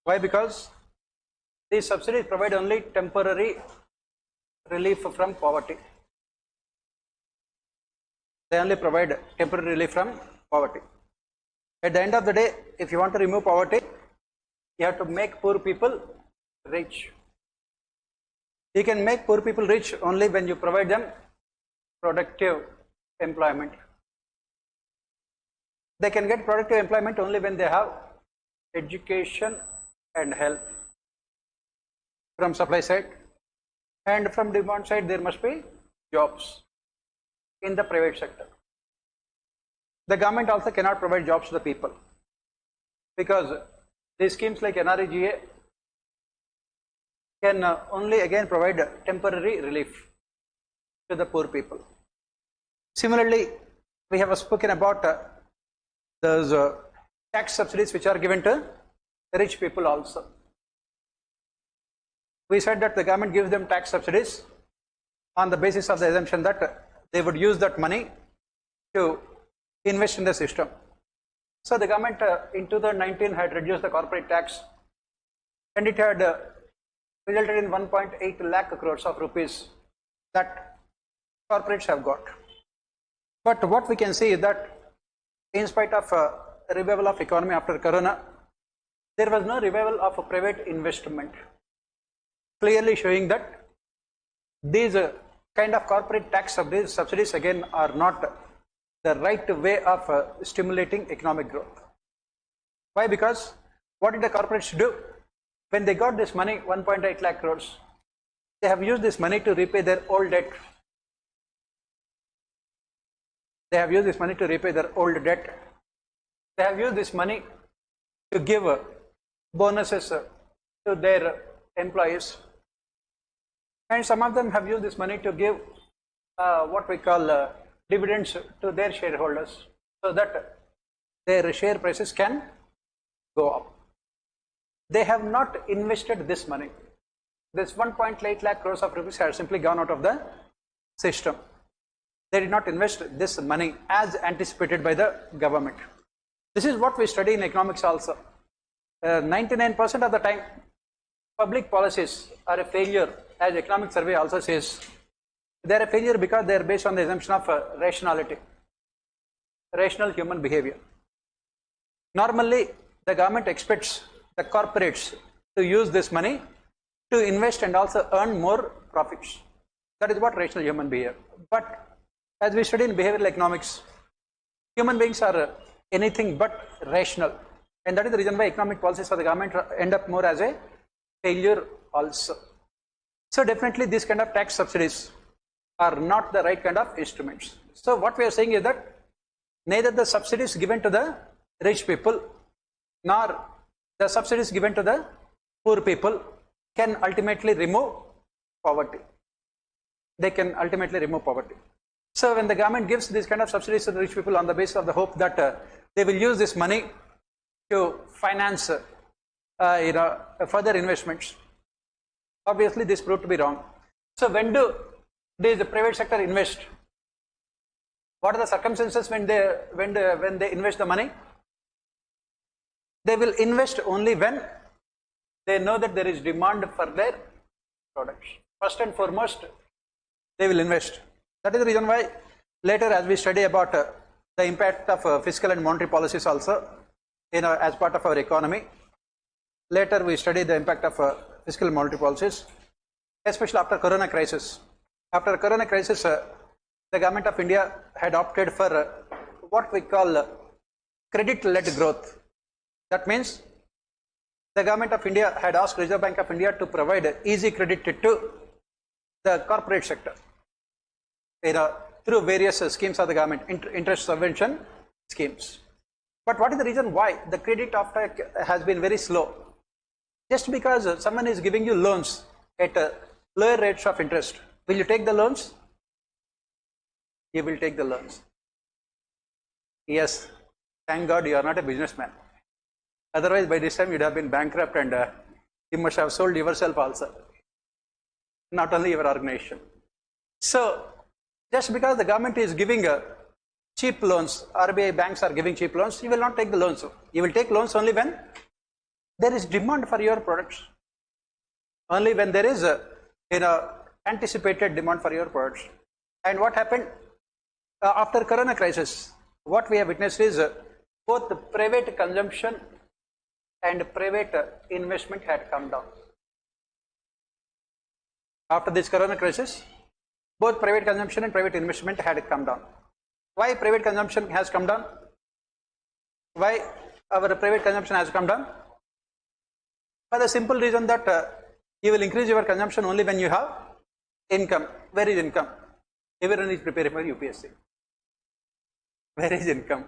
Why? Because these subsidies provide only temporary relief from poverty. They only provide temporary relief from poverty. At the end of the day, if you want to remove poverty, you have to make poor people rich. You can make poor people rich only when you provide them productive employment. They can get productive employment only when they have education and health from supply side, and from demand side there must be jobs in the private sector. The government also cannot provide jobs to the people because these schemes like NREGA can only again provide temporary relief to the poor people. Similarly, we have spoken about those tax subsidies which are given to rich people also. We said that the government gives them tax subsidies on the basis of the assumption that they would use that money to invest in the system. So the government in 2019 had reduced the corporate tax, and it had resulted in 1.8 lakh crores of rupees that corporates have got. But what we can see is that in spite of a revival of economy after Corona, there was no revival of private investment, clearly showing that these kind of corporate tax subsidies again are not the right way of stimulating economic growth. Why? Because what did the corporates do? When they got this money, 1.8 lakh crores, they have used this money to repay their old debt. They have used this money to repay their old debt. They have used this money to give bonuses to their employees. And some of them have used this money to give what we call dividends to their shareholders so that their share prices can go up. They have not invested this money. This 1.8 lakh crores of rupees has simply gone out of the system. They did not invest this money as anticipated by the government. This is what we study in economics also. 99% of the time, public policies are a failure, as economic survey also says. They are a failure because they are based on the assumption of rationality, rational human behavior. Normally, the government expects the corporates to use this money to invest and also earn more profits. That is what rational human behavior. But as we study in behavioral economics, human beings are anything but rational, and that is the reason why economic policies for the government end up more as a failure also. So definitely these kind of tax subsidies are not the right kind of instruments. So what we are saying is that neither the subsidies given to the rich people nor the subsidies given to the poor people can ultimately remove poverty. They can ultimately remove poverty. So when the government gives these kind of subsidies to the rich people on the basis of the hope that they will use this money to finance further investments, obviously this proved to be wrong. So when do the private sector invest? What are the circumstances when they invest the money? They will invest only when they know that there is demand for their products. First and foremost, they will invest. That is the reason why later, as we study about the impact of fiscal and monetary policies also, as part of our economy, later we study the impact of fiscal and monetary policies, especially after Corona crisis. After the Corona crisis, the government of India had opted for what we call credit-led growth. That means the government of India had asked Reserve Bank of India to provide easy credit to the corporate sector through various schemes of the government, interest subvention schemes. But what is the reason why the credit offtake has been very slow? Just because someone is giving you loans at lower rates of interest, will you take the loans? You will take the loans. Yes, thank God you are not a businessman. Otherwise, by this time you would have been bankrupt and you must have sold yourself also, not only your organization. So, just because the government is giving cheap loans, RBI banks are giving cheap loans, you will not take the loans. You will take loans only when there is demand for your products. Only when there is a anticipated demand for your products. And what happened after Corona crisis? What we have witnessed is both the private consumption and private investment had come down. After this Corona crisis, both private consumption and private investment had come down. Why private consumption has come down? Why our private consumption has come down? For the simple reason that you will increase your consumption only when you have income. Where is income? Everyone is preparing for UPSC. Where is income?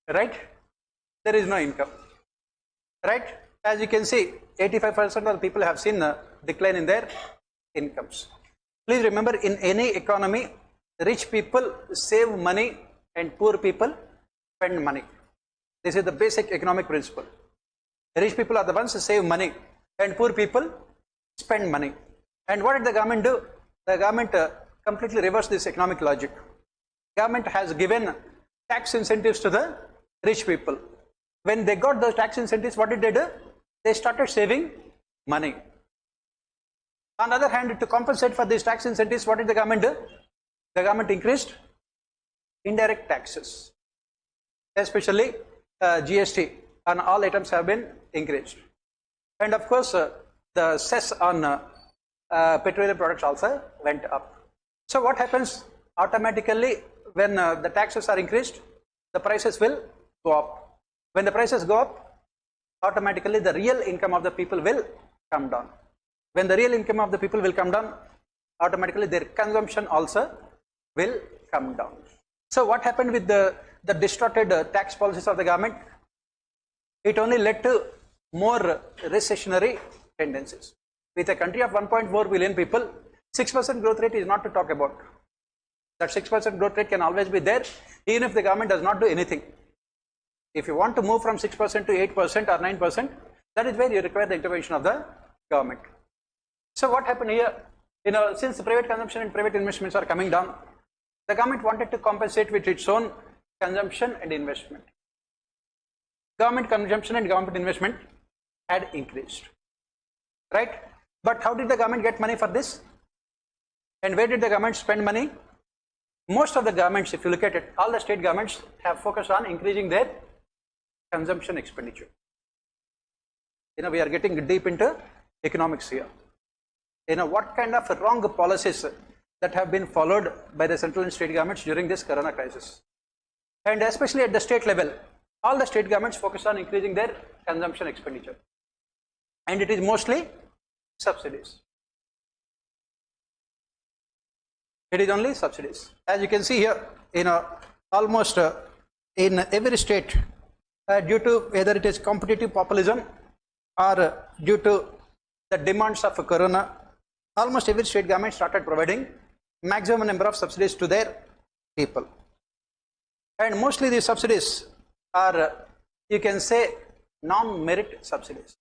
Right? There is no income. Right? As you can see, 85% of the people have seen a decline in their incomes. Please remember, in any economy, rich people save money and poor people spend money. This is the basic economic principle. Rich people are the ones who save money and poor people spend money. And what did the government do? The government completely reversed this economic logic. Government has given tax incentives to the rich people. When they got those tax incentives, what did they do? They started saving money. On the other hand, to compensate for these tax incentives, what did the government do? The government increased indirect taxes, especially GST on all items have been increased. And of course, the cess on petroleum products also went up. So what happens? Automatically, when the taxes are increased, the prices will go up. When the prices go up, automatically the real income of the people will come down. When the real income of the people will come down, automatically their consumption also will come down. So what happened with the distorted tax policies of the government? It only led to more recessionary tendencies. With a country of 1.4 billion people, 6% growth rate is not to talk about. That 6% growth rate can always be there, even if the government does not do anything. If you want to move from 6% to 8% or 9%, that is where you require the intervention of the government. So what happened here? Since the private consumption and private investments are coming down, the government wanted to compensate with its own consumption and investment. Government consumption and government investment had increased, right? But how did the government get money for this? And where did the government spend money? Most of the governments, if you look at it, all the state governments have focused on increasing their consumption expenditure. We are getting deep into economics here. What kind of wrong policies that have been followed by the central and state governments during this Corona crisis. And especially at the state level, all the state governments focus on increasing their consumption expenditure. And it is mostly subsidies. It is only subsidies. As you can see here, almost in every state, due to whether it is competitive populism or due to the demands of Corona, almost every state government started providing maximum number of subsidies to their people. And mostly these subsidies are, you can say, non-merit subsidies.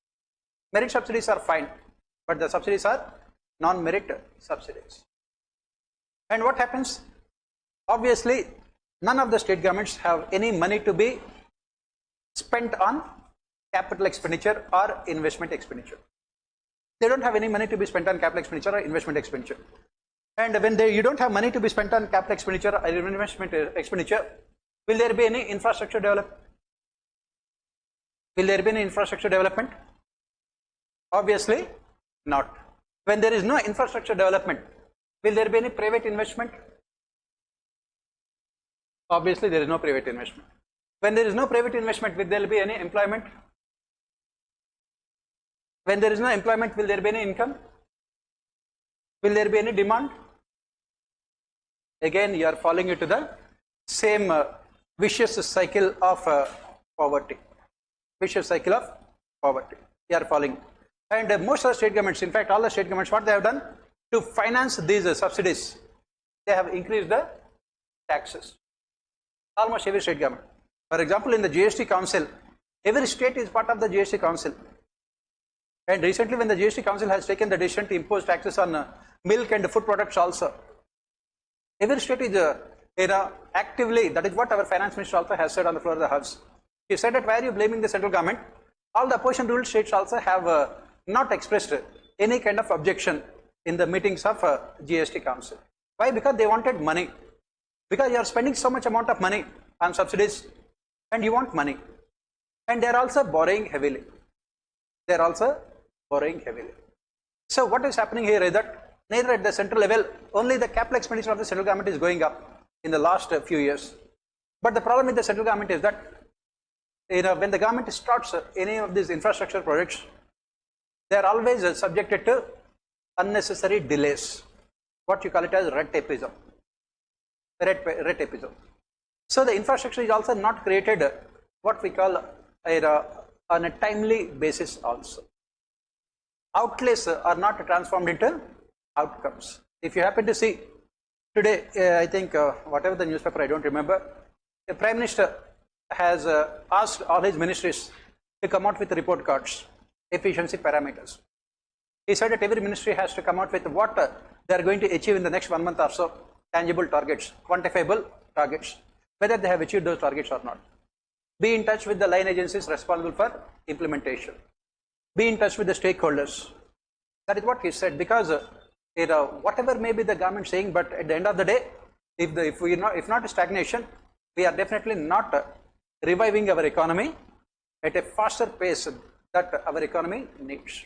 Merit subsidies are fine, but the subsidies are non-merit subsidies. And what happens? Obviously, none of the state governments have any money to be spent on capital expenditure or investment expenditure. They don't have any money to be spent on capital expenditure or investment expenditure. And when you don't have money to be spent on capital expenditure or investment expenditure, will there be any infrastructure development? Will there be any infrastructure development? Obviously not. When there is no infrastructure development, will there be any private investment? Obviously there is no private investment. When there is no private investment, will there be any employment? When there is no employment, will there be any income? Will there be any demand? Again, you are falling into the same vicious cycle of poverty. Vicious cycle of poverty. You are falling. And most of the state governments, in fact all the state governments, what they have done to finance these subsidies, they have increased the taxes. Almost every state government. For example, in the GST Council, every state is part of the GST Council. And recently when the GST Council has taken the decision to impose taxes on milk and food products also, every state is actively, that is what our finance minister also has said on the floor of the House. He said that why are you blaming the central government? All the opposition ruled states also have not expressed any kind of objection in the meetings of GST Council. Why? Because they wanted money. Because you are spending so much amount of money on subsidies and you want money. And they are also borrowing heavily. They are also borrowing heavily. So what is happening here is that neither at the central level, only the capital expenditure of the central government is going up in the last few years. But the problem with the central government is that when the government starts any of these infrastructure projects, they are always subjected to unnecessary delays. What you call it as red tapeism. Red tapeism. So the infrastructure is also not created what we call on a timely basis also. Outlays are not transformed into outcomes. If you happen to see today, I think whatever the newspaper, I don't remember, the Prime Minister has asked all his ministries to come out with report cards, efficiency parameters. He said that every ministry has to come out with what they are going to achieve in the next 1 month or so, tangible targets, quantifiable targets, whether they have achieved those targets or not. Be in touch with the line agencies responsible for implementation. Be in touch with the stakeholders. That is what he said, because whatever may be the government saying, but at the end of the day, if not stagnation, we are definitely not reviving our economy at a faster pace that our economy needs.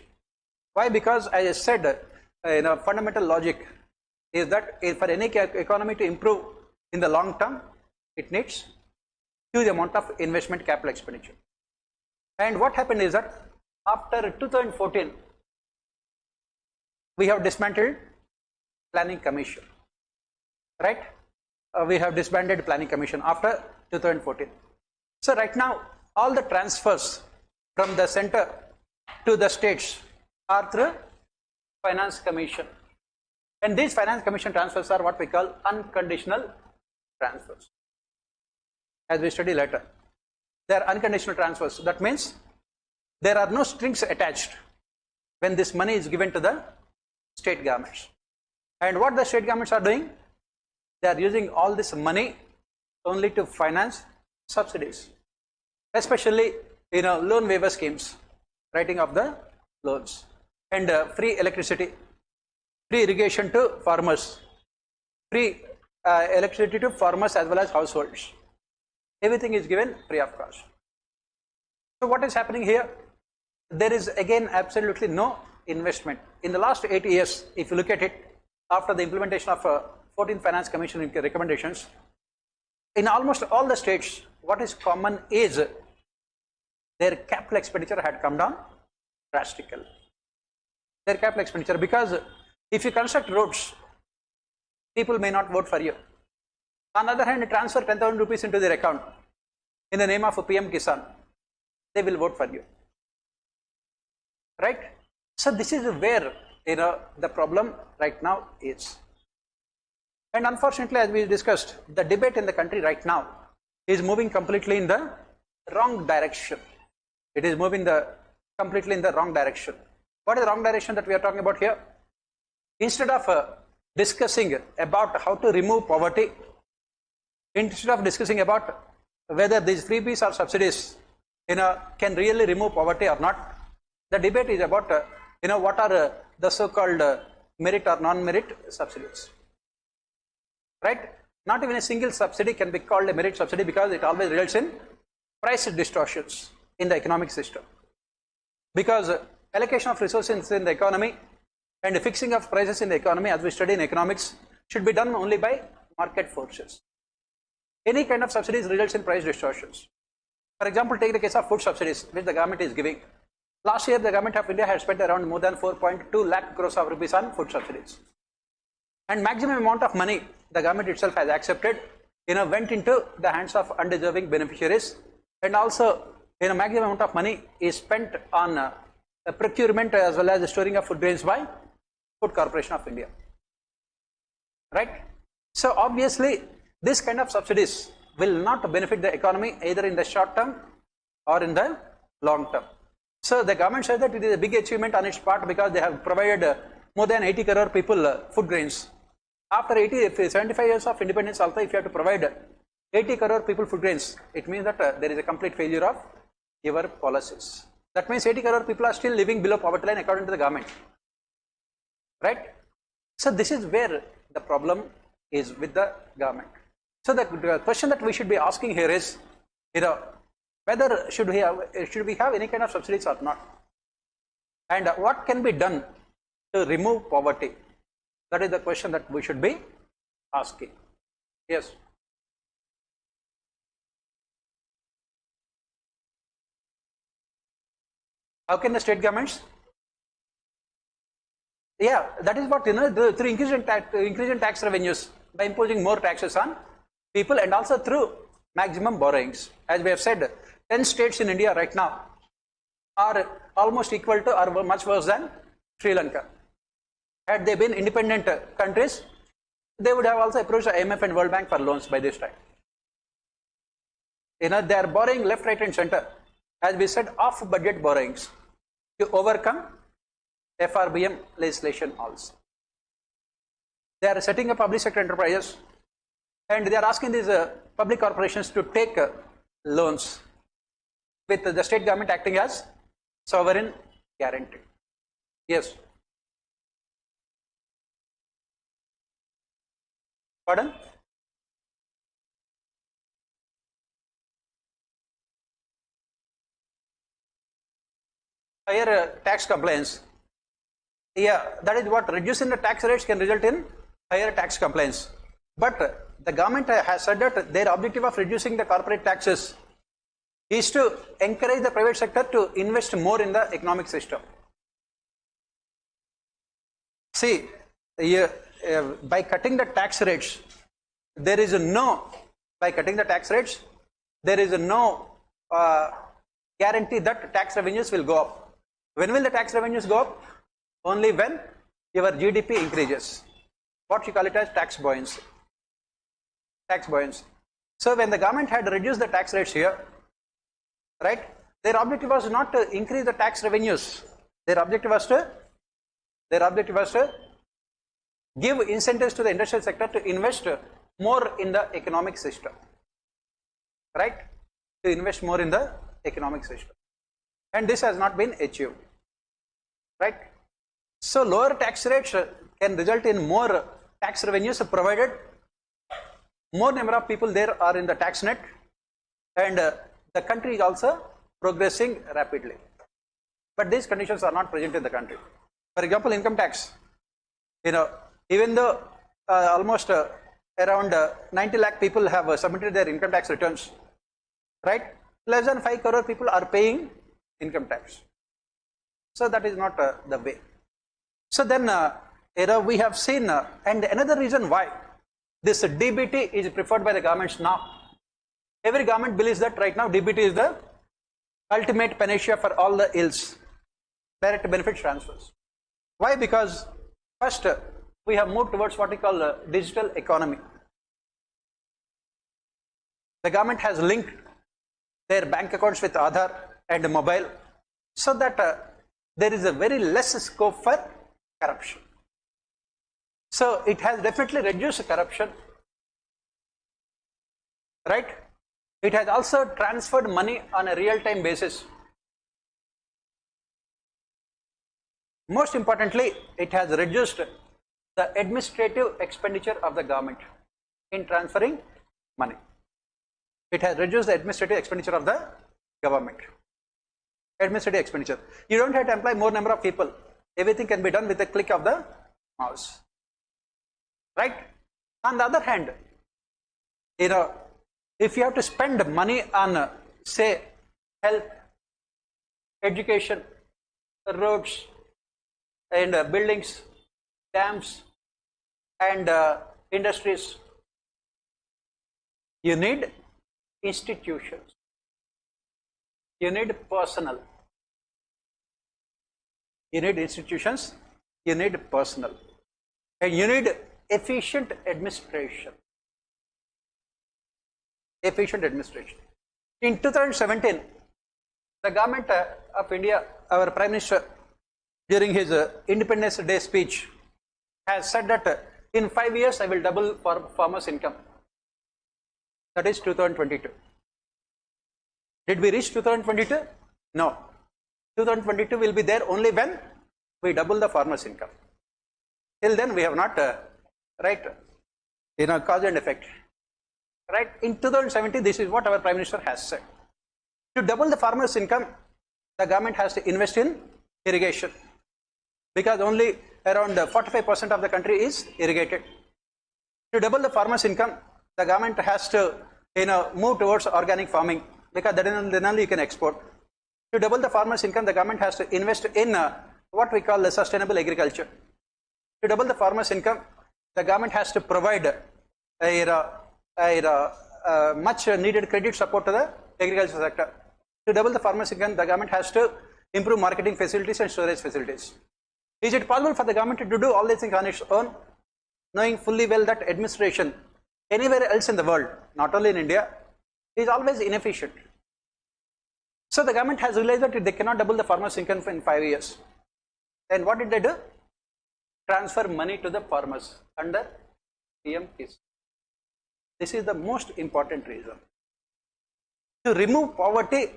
Why? Because as I said, fundamental logic is that for any economy to improve in the long term, it needs huge amount of investment capital expenditure. And what happened is that after 2014, we have dismantled Planning Commission, right? We have disbanded Planning Commission after 2014. So right now, all the transfers from the center to the states are through Finance Commission. And these Finance Commission transfers are what we call unconditional transfers. As we study later, they are unconditional transfers. That means there are no strings attached when this money is given to the state governments. And what the state governments are doing, they are using all this money only to finance subsidies, especially loan waiver schemes, writing of the loans, and free electricity, free irrigation to farmers, free electricity to farmers as well as households. Everything is given free of cost. So what is happening here? There is again absolutely no investment. In the last 8 years, if you look at it, after the implementation of 14th Finance Commission recommendations, in almost all the states, what is common is their capital expenditure had come down drastically. Their capital expenditure, because if you construct roads, people may not vote for you. On the other hand, transfer 10,000 rupees into their account in the name of a PM Kisan, they will vote for you, right? So this is where the problem right now is. And unfortunately, as we discussed, the debate in the country right now is moving completely in the wrong direction. It is moving completely in the wrong direction. What is the wrong direction that we are talking about here? Instead of discussing about how to remove poverty, instead of discussing about whether these freebies or subsidies can really remove poverty or not, the debate is about what are the so-called merit or non-merit subsidies, right? Not even a single subsidy can be called a merit subsidy, because it always results in price distortions in the economic system, because allocation of resources in the economy and fixing of prices in the economy, as we study in economics, should be done only by market forces. Any kind of subsidies results in price distortions. For example, take the case of food subsidies, which the government is giving. Last year, the government of India had spent around more than 4.2 lakh crores of rupees on food subsidies. And maximum amount of money the government itself has accepted, went into the hands of undeserving beneficiaries, and also, maximum amount of money is spent on procurement as well as the storing of food grains by Food Corporation of India, right? So obviously, this kind of subsidies will not benefit the economy either in the short term or in the long term. So the government says that it is a big achievement on its part, because they have provided more than 80 crore people food grains. After 75 years of independence also, if you have to provide 80 crore people food grains, it means that there is a complete failure of your policies. That means 80 crore people are still living below poverty line according to the government. Right? So this is where the problem is with the government. So the question that we should be asking here is, whether should we have any kind of subsidies or not, and what can be done to remove poverty? That is the question that we should be asking. Yes. How can the state governments? Yeah, that is what, through increase in tax revenues, by imposing more taxes on people, and also through maximum borrowings. As we have said, 10 states in India right now are almost equal to or much worse than Sri Lanka. Had they been independent countries, they would have also approached the IMF and World Bank for loans by this time. They are borrowing left, right, and center, as we said, off-budget borrowings to overcome FRBM legislation also. They are setting up public sector enterprises, and they are asking these public corporations to take loans, with the state government acting as sovereign guarantee. Yes. Pardon? Higher tax compliance. Yeah, that is what, reducing the tax rates can result in higher tax compliance. But the government has said that their objective of reducing the corporate taxes is to encourage the private sector to invest more in the economic system. See, by cutting the tax rates, there is no guarantee that tax revenues will go up. When will the tax revenues go up? Only when your GDP increases. What you call it as tax buoyancy. Tax buoyancy. So when the government had reduced the tax rates here, right, their objective was not to increase the tax revenues. Their objective was to give incentives to the industrial sector to invest more in the economic system. Right? To invest more in the economic system. And this has not been achieved. Right? So lower tax rates can result in more tax revenues, provided more number of people there are in the tax net, and the country is also progressing rapidly. But these conditions are not present in the country. For example, income tax. Even though almost around 90 lakh people have submitted their income tax returns, right? Less than 5 crore people are paying income tax. So that is not the way. So then, we have seen, and another reason why this DBT is preferred by the governments now. Every government believes that right now DBT is the ultimate panacea for all the ills, direct benefit transfers. Why? Because first, we have moved towards what we call digital economy. The government has linked their bank accounts with Aadhaar and mobile, so that there is a very less scope for corruption. So it has definitely reduced corruption, right? It has also transferred money on a real-time basis. Most importantly, it has reduced the administrative expenditure of the government in transferring money. It has reduced the administrative expenditure of the government. Administrative expenditure. You don't have to employ more number of people. Everything can be done with a click of the mouse. Right? On the other hand, if you have to spend money on, say, health, education, roads, and buildings, dams, and industries, you need institutions. You need personnel. You need institutions, you need personnel, and you need efficient administration. Efficient administration. In 2017, the government of India, our Prime Minister, during his Independence Day speech, has said that in 5 years I will double farmers' income. That is 2022. Did we reach 2022? No. 2022 will be there only when we double the farmers' income. Till then we have not, right, cause and effect. Right, in 2017 this is what our Prime Minister has said. To double the farmers' income, the government has to invest in irrigation, because only around 45% of the country is irrigated. To double the farmers' income, the government has to move towards organic farming, because then only you can export. To double the farmers' income, the government has to invest in what we call sustainable agriculture. To double the farmers' income, the government has to provide much needed credit support to the agriculture sector. To double the farmers' income, the government has to improve marketing facilities and storage facilities. Is it possible for the government to do all these things on its own, knowing fully well that administration anywhere else in the world, not only in India, is always inefficient? So the government has realized that they cannot double the farmers' income in 5 years. Then what did they do? Transfer money to the farmers under PM KISAN. This is the most important reason. To remove poverty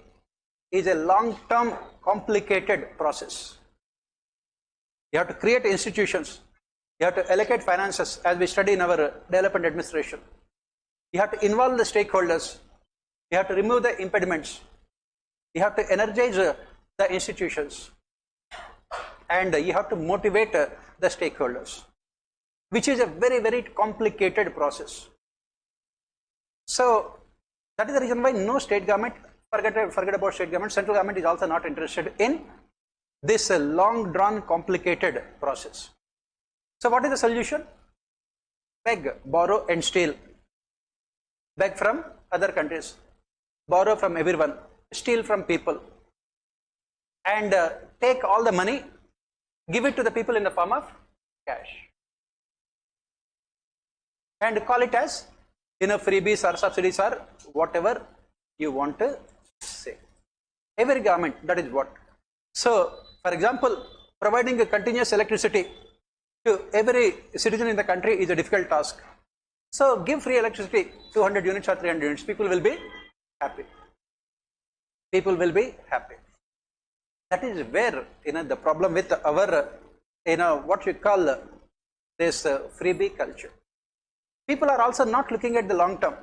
is a long-term, complicated process. You have to create institutions. You have to allocate finances, as we study in our development administration. You have to involve the stakeholders. You have to remove the impediments. You have to energize the institutions. And you have to motivate the stakeholders, which is a very, very complicated process. So that is the reason why no state government, forget about state government, central government is also not interested in this long drawn complicated process. So what is the solution? Beg, borrow and steal. Beg from other countries, borrow from everyone, steal from people, and take all the money, give it to the people in the form of cash, and call it as freebies or subsidies or whatever you want to say. Every government, that is what. So for example, providing a continuous electricity to every citizen in the country is a difficult task. So give free electricity, 200 units or 300 units, people will be happy. People will be happy. That is where the problem with our what you call this freebie culture. People are also not looking at the long term.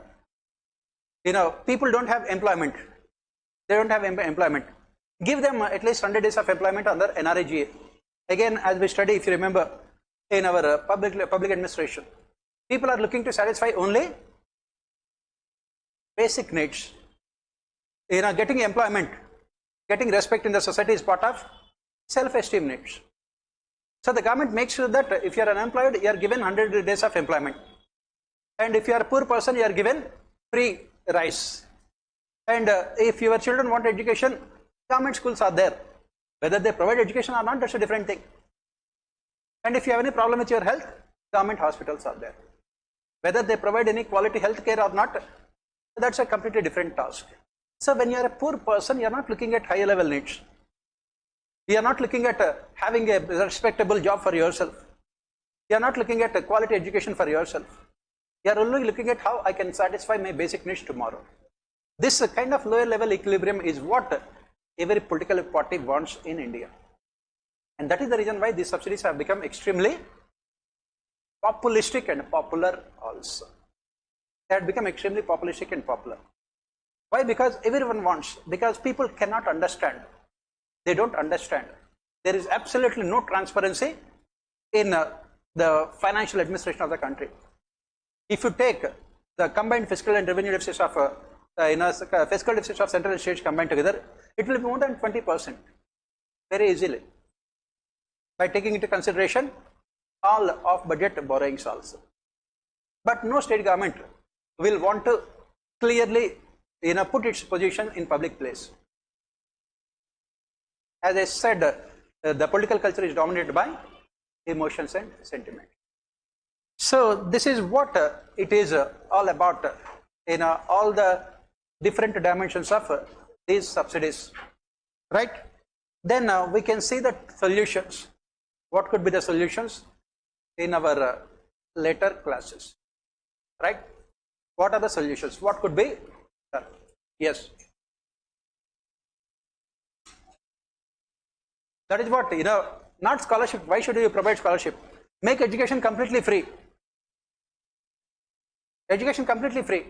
People don't have employment. They don't have employment. Give them at least 100 days of employment under NREGA. Again, as we study, if you remember, in our public administration, people are looking to satisfy only basic needs. Getting employment, getting respect in the society is part of self-esteem needs. So the government makes sure that if you are unemployed, you are given 100 days of employment. And if you are a poor person, you are given free rice. And if your children want education, government schools are there. Whether they provide education or not, that's a different thing. And if you have any problem with your health, government hospitals are there. Whether they provide any quality health care or not, that's a completely different task. So when you are a poor person, you are not looking at higher level needs. You are not looking at having a respectable job for yourself. You are not looking at a quality education for yourself. You are only looking at how I can satisfy my basic needs tomorrow. This kind of lower level equilibrium is what every political party wants in India. And that is the reason why these subsidies have become extremely populistic and popular also. They have become extremely populistic and popular. Why? Because everyone wants, because people cannot understand. They don't understand. There is absolutely no transparency in the financial administration of the country. If you take the combined fiscal and revenue deficits of fiscal deficits of central and states combined together, it will be more than 20%, very easily, by taking into consideration all of budget borrowings also. But no state government will want to clearly put its position in public place. As I said, the political culture is dominated by emotions and sentiment. So this is what it is all about, all the different dimensions of these subsidies, right? Then we can see the solutions. What could be the solutions in our later classes, right? What are the solutions? What could be done? Yes. That is what, not scholarship. Why should you provide scholarship? Make education completely free. Education completely free.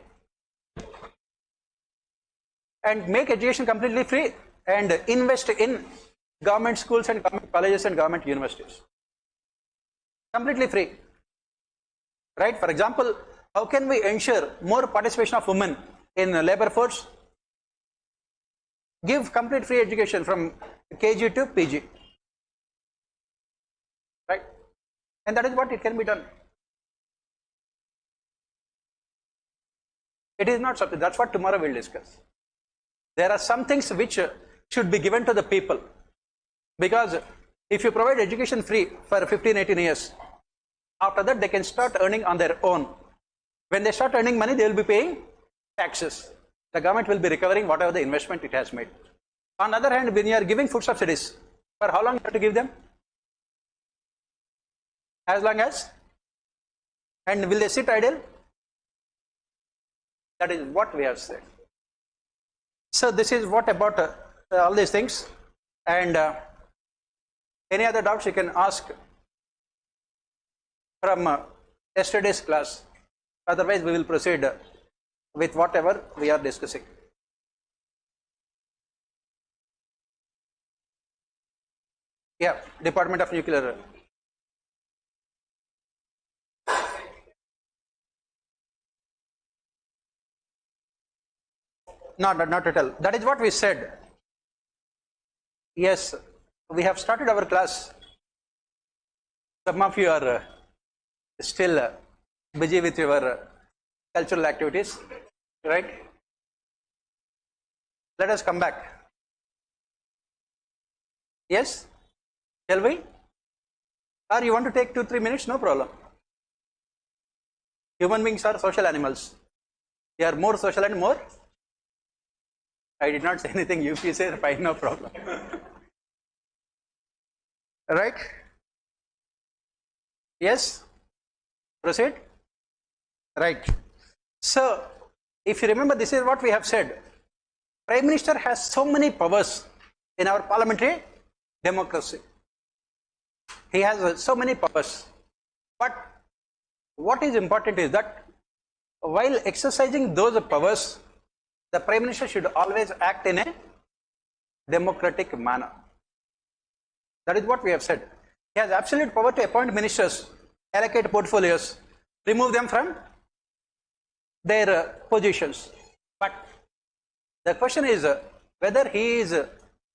And make education completely free and invest in government schools and government colleges and government universities. Completely free. Right? For example, how can we ensure more participation of women in labor force? Give complete free education from KG to PG. Right? And that is what it can be done. It is not something, that's what tomorrow we'll discuss. There are some things which should be given to the people, because if you provide education free for 15-18 years, after that they can start earning on their own. When they start earning money, they will be paying taxes. The government will be recovering whatever the investment it has made. On the other hand, when you are giving food subsidies, for how long you have to give them? As long as? And will they sit idle? That is what we have said. So this is what about all these things. And any other doubts you can ask from yesterday's class. Otherwise we will proceed with whatever we are discussing. Yeah, Department of Nuclear. Not at all. That is what we said. Yes, we have started our class. Some of you are still busy with your cultural activities, right? Let us come back. Yes? Shall we? Or you want to take 2-3 minutes? No problem. Human beings are social animals. They are more social and more. I did not say anything. You say fine, no problem. Right? Yes? Proceed? Right. So, if you remember, this is what we have said. Prime Minister has so many powers in our parliamentary democracy. He has so many powers. But what is important is that while exercising those powers, the Prime Minister should always act in a democratic manner. That is what we have said. He has absolute power to appoint ministers, allocate portfolios, remove them from their positions. But the question is whether he is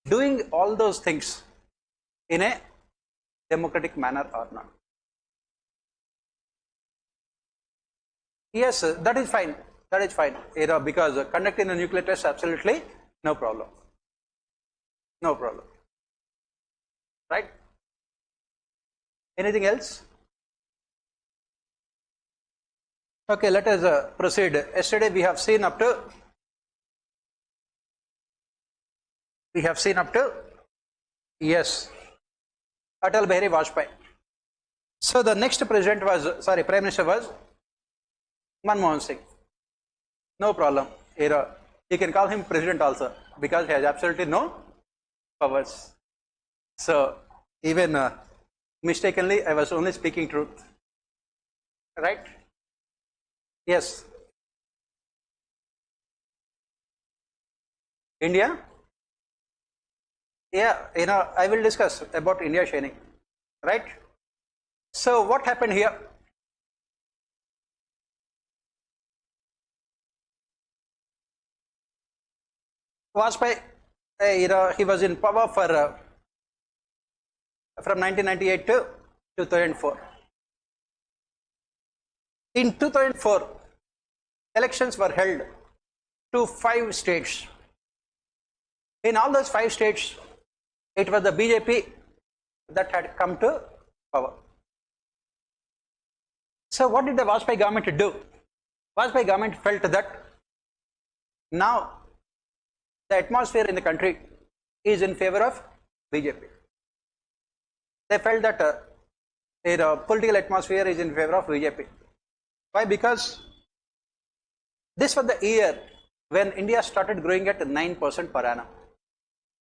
doing all those things in a democratic manner or not. Yes, that is fine. That is fine. Because conducting a nuclear test, absolutely no problem. No problem. Right? Anything else? Okay, let us proceed. Yesterday we have seen up to yes, Atal Bihari Vajpayee. So the next president was, Prime Minister was Manmohan Singh. No problem. You can call him president also, because he has absolutely no powers. So even mistakenly, I was only speaking truth. Right? Yes. India? Yeah, I will discuss about India shining. Right? So what happened here? Vajpayee, he was in power for from 1998 to 2004. In 2004, elections were held to 5 states. In all those 5 states, it was the BJP that had come to power. So what did the Vajpayee government do? Vajpayee government felt that now the atmosphere in the country is in favor of BJP. They felt that their political atmosphere is in favor of BJP. Why? Because this was the year when India started growing at 9% per annum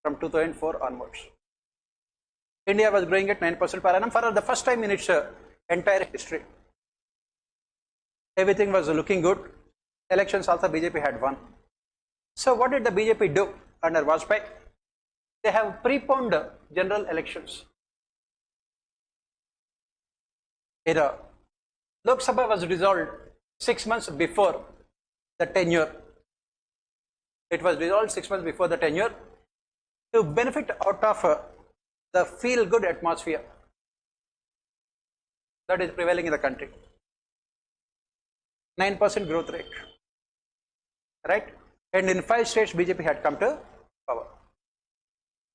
from 2004 onwards. India was growing at 9% per annum for the first time in its entire history. Everything was looking good. Elections also BJP had won. So what did the BJP do under Vajpayee? They have preponed general elections. Lok Sabha was dissolved 6 months before the tenure. It was dissolved 6 months before the tenure to benefit out of the feel-good atmosphere that is prevailing in the country. 9% growth rate, right? And in 5 states, BJP had come to power.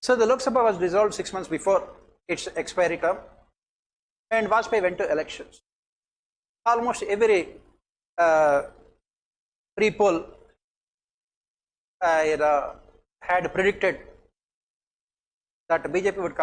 So the Lok Sabha was dissolved 6 months before its expiry term, and Vajpayee went to elections. Almost every pre-poll had predicted that BJP would come